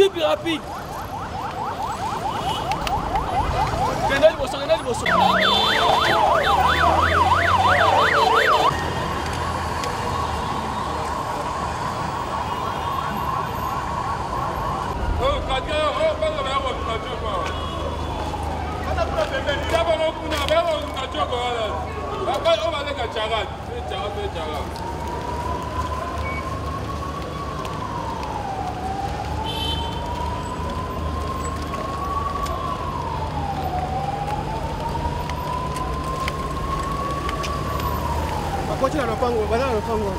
suis plus rapide. Renal Bosso. Kocha anapangwa, bana anapangwa.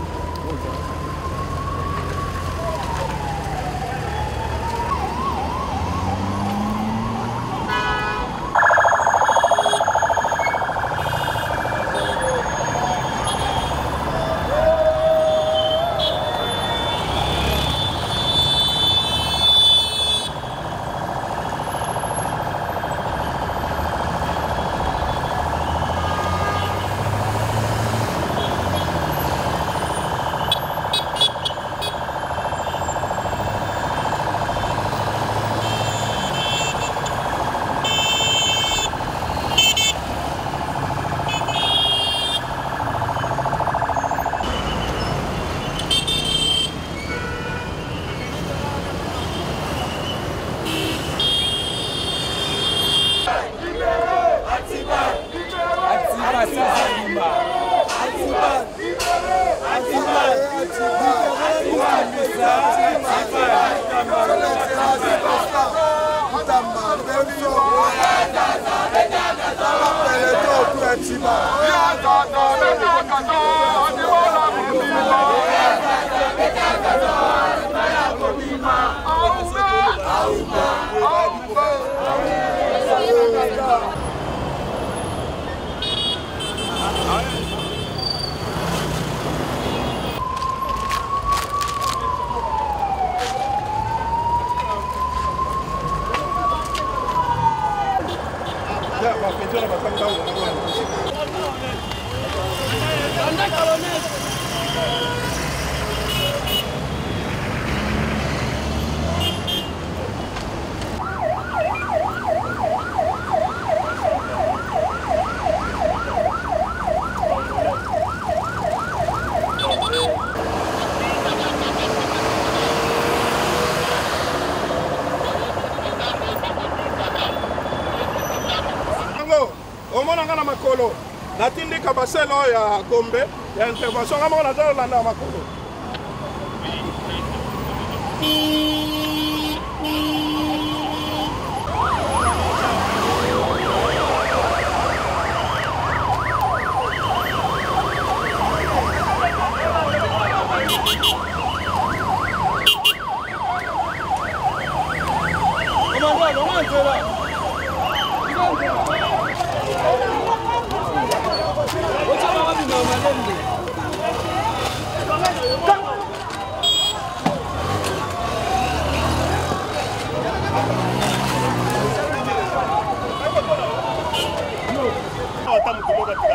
Natindika baselo ya Gombe ya intervention kama na zalo landa makolo.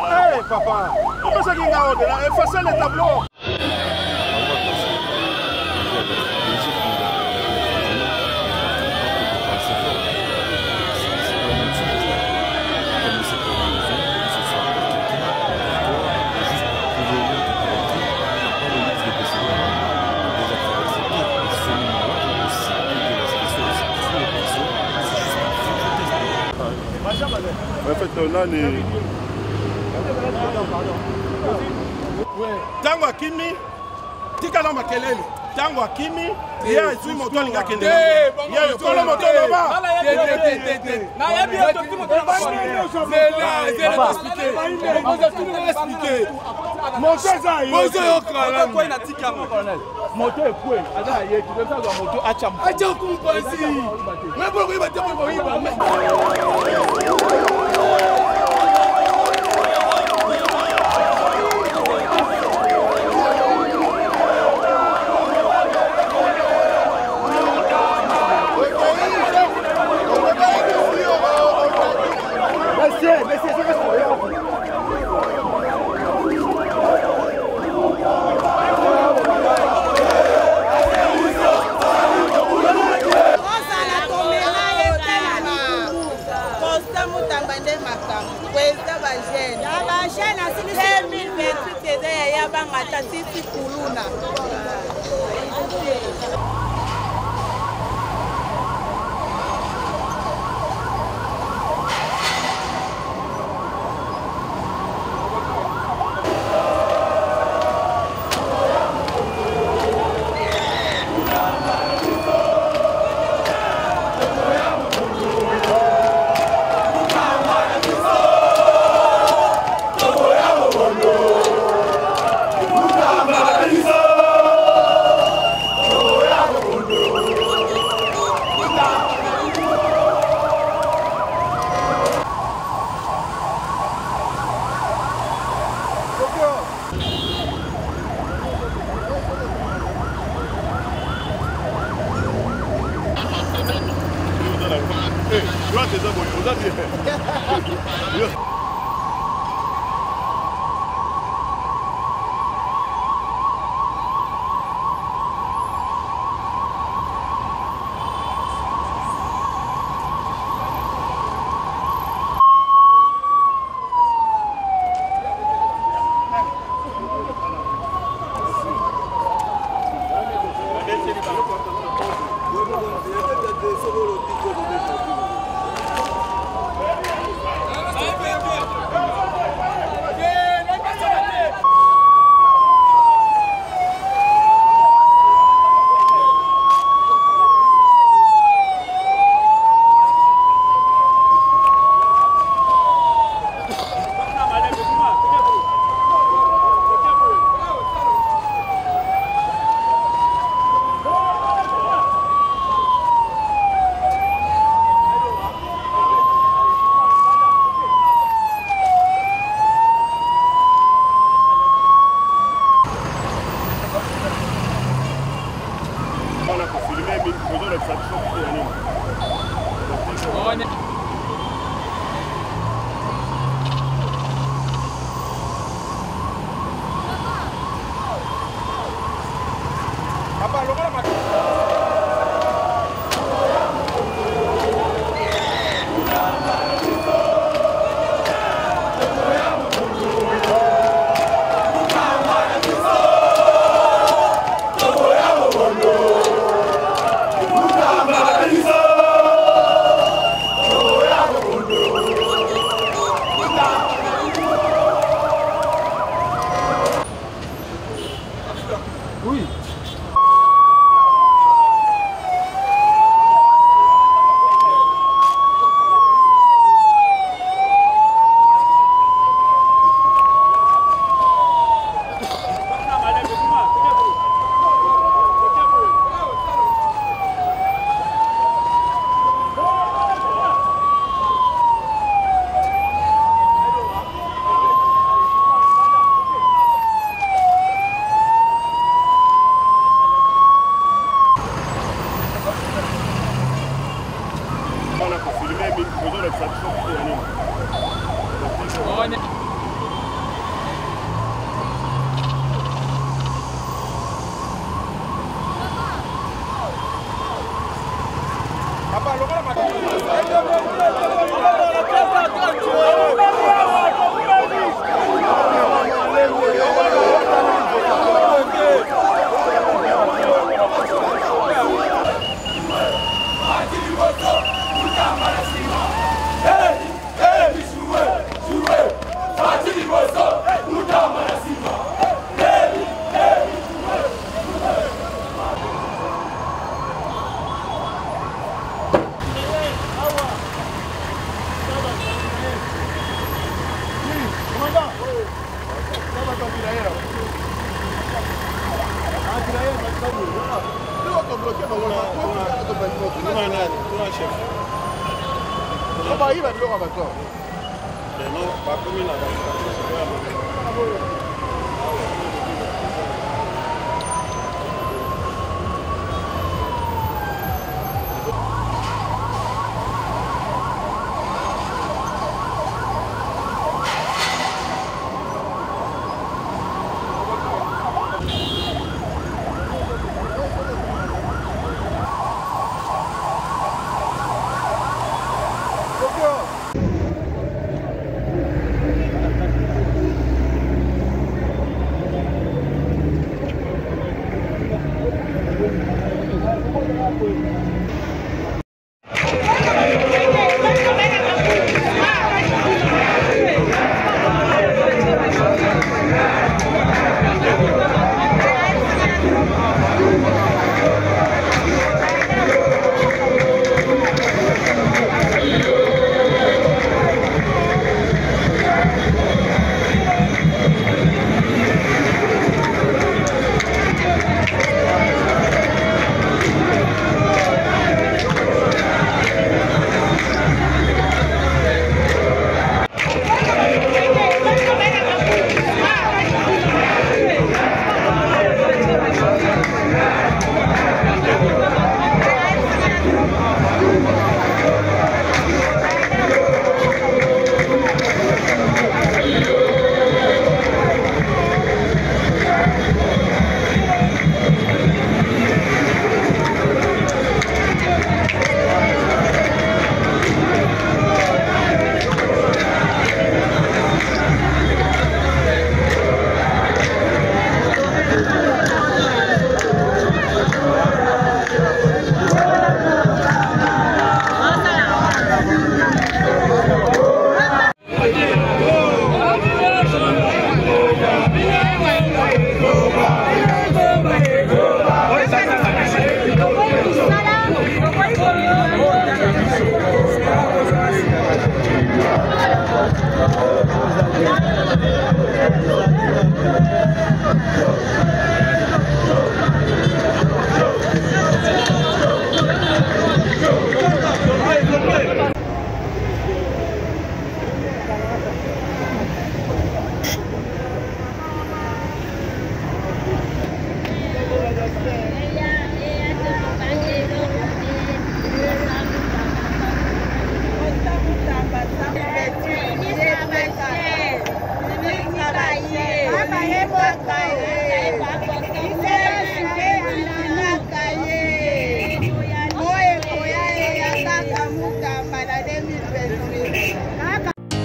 Hey papa, comment ça qu'il y a là? Effacer les tableaux. En fait, nani tango akimi tika na makelele tango akimi ya izui moto alinga kende ya yokolo moto loba na ya bien to moto loba expliquer Moto ça y est quoi na tika moto ekwe aza ye tu dois faire moto acha kumpanzi mais pour que bate pour droite eza boye oza bien.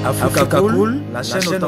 Africa Cool, la chaîne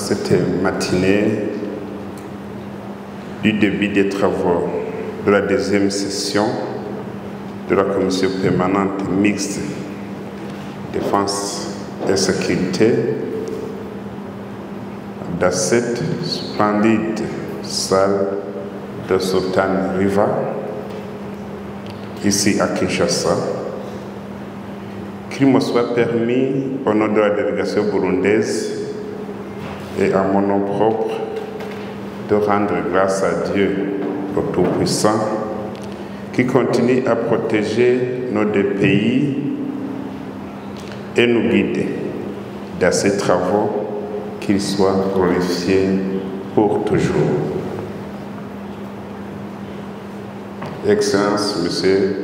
cette matinée du début des travaux de la deuxième session de la commission permanente mixte défense et sécurité dans cette splendide salle de Sultan River, ici à Kinshasa, qu'il me soit permis, au nom de la délégation burundaise et à mon nom propre, de rendre grâce à Dieu, au Tout-Puissant, qui continue à protéger nos deux pays et nous guider dans ces travaux, qu'ils soient glorifiés pour toujours. Excellence, Monsieur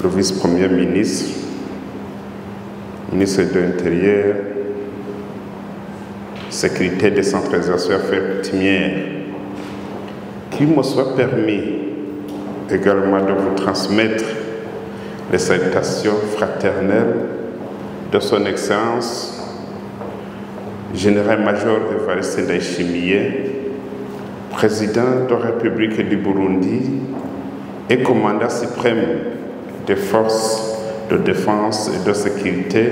le vice-premier ministre, ministre de l'Intérieur, sécurité, décentralisation, affaires coutumières, qu'il me soit permis également de vous transmettre les salutations fraternelles de son Excellence, Général-Major Evariste Ndayishimiye, président de la République du Burundi et commandant suprême des forces de défense et de sécurité,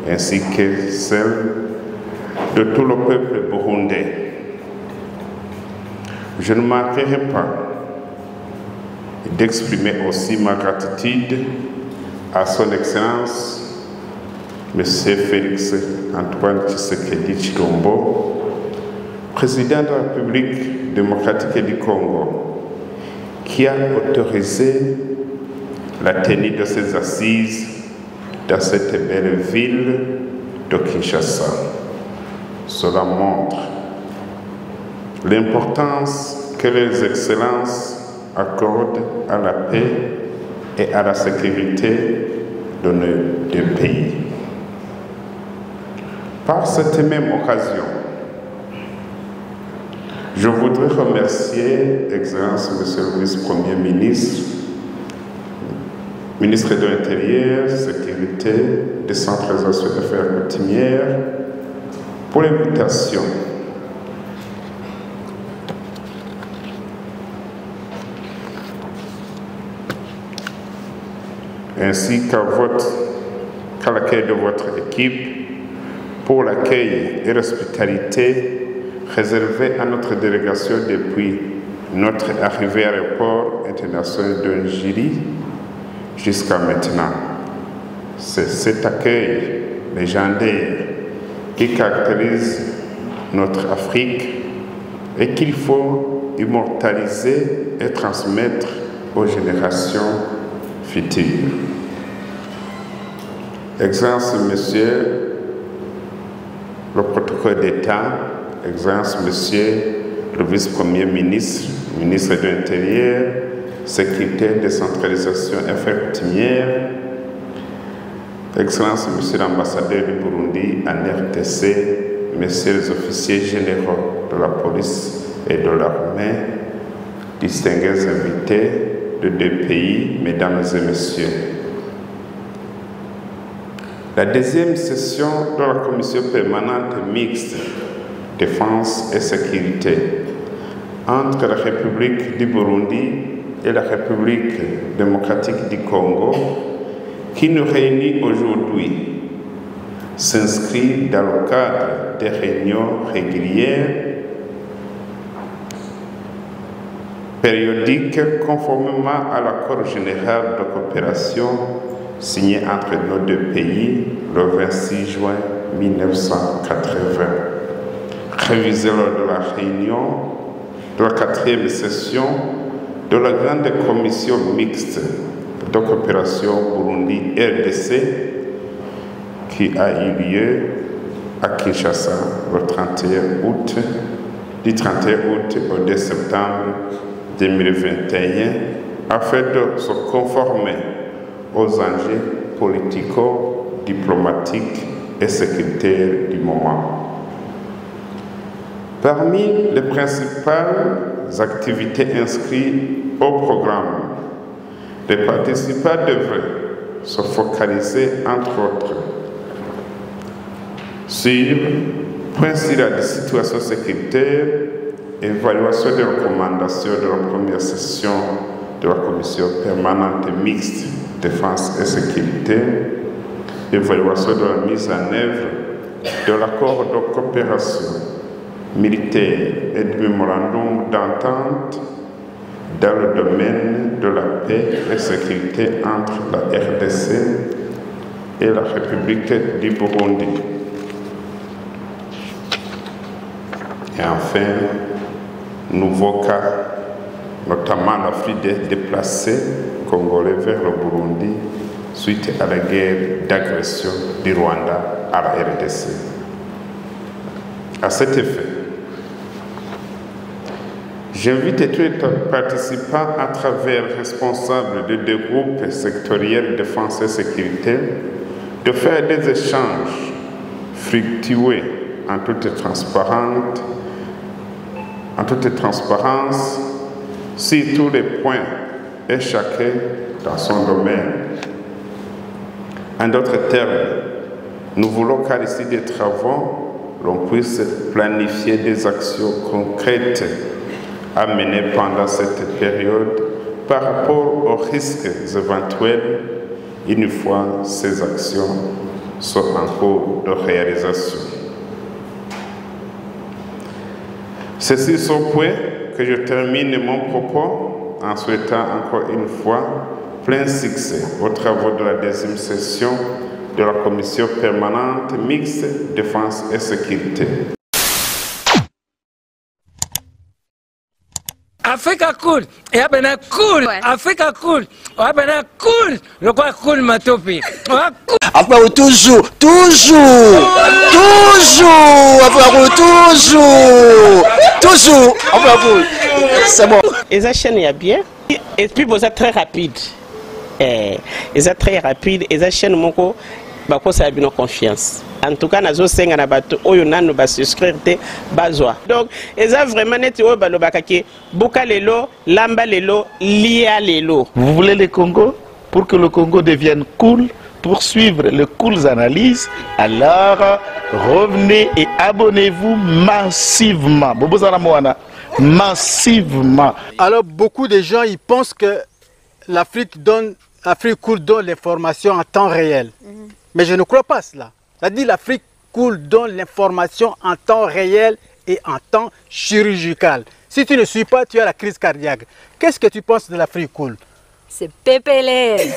ainsi que celle de tout le peuple burundais. Je ne manquerai pas d'exprimer aussi ma gratitude à son Excellence, M. Félix Antoine Tshisekedi Tshilombo, président de la République démocratique du Congo, qui a autorisé la tenue de ces assises dans cette belle ville de Kinshasa. Cela montre l'importance que les excellences accordent à la paix et à la sécurité de nos deux pays. Par cette même occasion, je voudrais remercier, Excellence, Monsieur le vice-premier ministre, ministre de l'Intérieur, Sécurité, Décentralisation et Affaires coutumières, pour l'invitation ainsi qu'à l'accueil de votre équipe, pour l'accueil et l'hospitalité réservée à notre délégation depuis notre arrivée à l'aéroport international de Njili jusqu'à maintenant. C'est cet accueil légendaire qui caractérise notre Afrique et qu'il faut immortaliser et transmettre aux générations futures. Excellence, Monsieur le protocole d'État, Excellence, Monsieur le vice-premier ministre, ministre de l'Intérieur, Sécurité, Décentralisation et Affaires coutumières, Excellence, Monsieur l'ambassadeur du Burundi en RDC, Messieurs les officiers généraux de la police et de l'armée, distingués invités de deux pays, Mesdames et Messieurs. La deuxième session de la commission permanente mixte défense et sécurité entre la République du Burundi et la République démocratique du Congo, qui nous réunit aujourd'hui, s'inscrit dans le cadre des réunions régulières, périodiques, conformément à l'accord général de coopération signé entre nos deux pays le 26 juin 1980. Révisé lors de la réunion de la 4e session de la grande commission mixte de coopération Burundi-RDC qui a eu lieu à Kinshasa le 31 août, du 31 août au 2 septembre 2021, afin de se conformer aux enjeux politico-diplomatiques et sécuritaires du moment. Parmi les principales activités inscrites au programme, les participants devraient se focaliser, entre autres, sur Point sur la situation sécuritaire, évaluation des recommandations de la première session de la commission permanente mixte défense et sécurité, évaluation de la mise en œuvre de l'accord de coopération militaire et du mémorandum d'entente dans le domaine de la paix et sécurité entre la RDC et la République du Burundi. Et enfin, nouveau cas, notamment l'afflux des déplacés congolais vers le Burundi suite à la guerre d'agression du Rwanda à la RDC. À cet effet, j'invite tous les participants à travers responsables de deux groupes sectoriels de défense et sécurité de faire des échanges fructueux en toute transparence sur tous les points et chacun dans son domaine. En d'autres termes, nous voulons qu'à l'issue des travaux, l'on puisse planifier des actions concrètes à mener pendant cette période par rapport aux risques éventuels une fois ces actions sont en cours de réalisation. Ceci sont points que je termine mon propos en souhaitant encore une fois plein succès aux travaux de la deuxième session de la commission permanente mixte défense et sécurité. Africa cool, et abena cool, Africa cool, abena cool, le quoi cool matopi. Après toujours, c'est bon. Et ça chaîne est bien, et puis vous êtes très rapide. Et ça très rapide, et ça chaîne mon co, bah quoi ça a bien confiance. En tout cas, nazo senga na bato oyo nanu ba souscrire te bazwa. Donc, et ça vraiment net oyo ba lobakaki buka lelo, lamba lelo, lia lelo. Vous voulez le Congo pour que le Congo devienne cool, pour suivre les cool analyses, alors revenez et abonnez-vous massivement. Massivement. Alors beaucoup de gens ils pensent que l'Afrique cool donne l'information en temps réel. Mais je ne crois pas cela. C'est-à-dire l'Afrique cool donne l'information en temps réel et en temps chirurgical. Si tu ne suis pas, tu as la crise cardiaque. Qu'est-ce que tu penses de l'Afrique cool? C'est pépélé.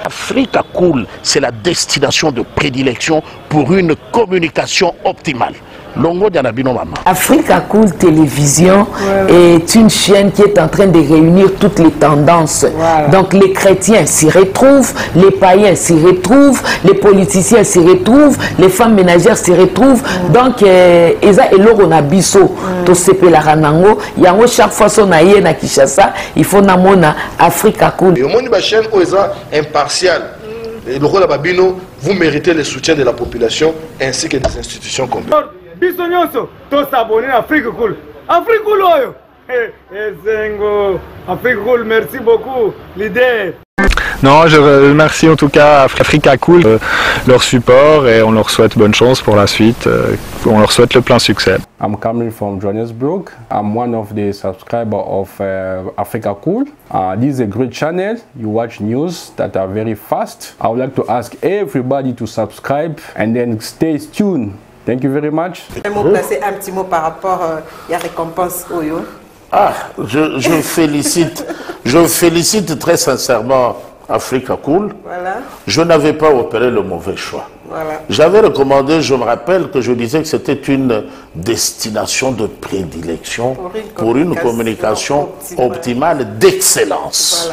Africa Cool, c'est la destination de prédilection pour une communication optimale. Longo Dianabino Mama. Africa Cool Télévision est une chaîne qui est en train de réunir toutes les tendances. Donc les chrétiens s'y retrouvent, les païens s'y retrouvent, les politiciens s'y retrouvent, les femmes ménagères s'y retrouvent. Donc Eza et Loro Nabiso, to sepe la ranango, yango chaque fois son aïe na Kinshasa, il faut namona Africa Cool. Et au monde de la chaîne Oeza impartial. Et le rôle de Babino, vous méritez le soutien de la population ainsi que des institutions complètes. Bisognoso, tous s'abonner à Africa Cool. Africa Cool, oyo. Zengo, Africa Cool, merci beaucoup, leader. Non, je remercie en tout cas Africa Cool, leur support et on leur souhaite bonne chance pour la suite. On leur souhaite le plein succès. I'm coming from Johannesburg. I'm one of the subscribers of Africa Cool. This is a great channel. You watch news that are very fast. I would like to ask everybody to subscribe and then stay tuned. Thank you very much. Placer un petit mot par rapport à la récompense Oyo. Je félicite très sincèrement Africa Cool. Voilà. Je n'avais pas opéré le mauvais choix. Voilà. J'avais recommandé, je me rappelle que je disais que c'était une destination de prédilection pour une communication optimale d'excellence.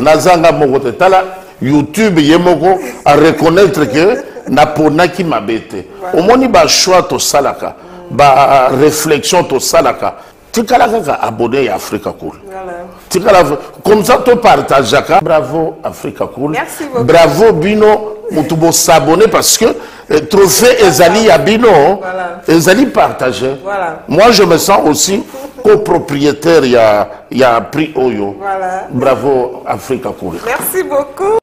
Nazanga Mogote Tala, YouTube Yemoko à reconnaître que Naponaki Mabete. Au moins, il y a un choix to salaka, ba réflexion to salaka. Tu as abonné à Africa Cool. Comme ça, tu partages. Bravo Africa Cool. Merci beaucoup. Bravo Bino. Mutubo s'abonner parce que trophée Ezali à Bino. Ezali partagé. Moi, je me sens aussi copropriétaire. Il y a un prix Oyo. Bravo Africa Cool. Merci beaucoup.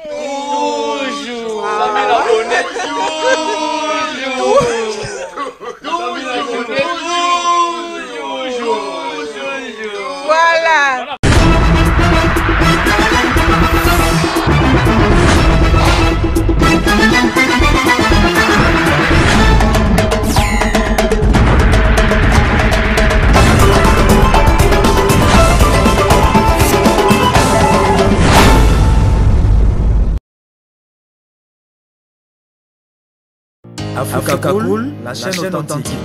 Africa Cool, la chaîne authentique.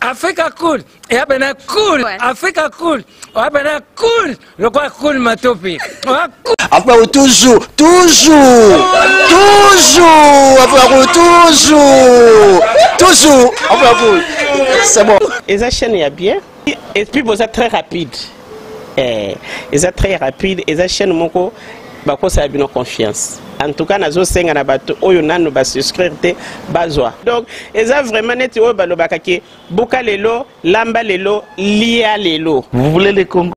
Africa Cool, et abena cool, Africa Cool, abena cool, le quoi cool matopi. Après toujours, après toujours, après c'est bon. Et ça chaîne est bien, et puis vous êtes très rapide. Et ça très rapide, et ça chaîne moko, bako ça a bien confiance. En tout cas, nazo senga na bato oyo nanu ba souscrire te bazwa. Donc, et ça vraiment net oyo balobaka ke buka lelo, lamba lelo, lia lelo. Vous voulez les Congo?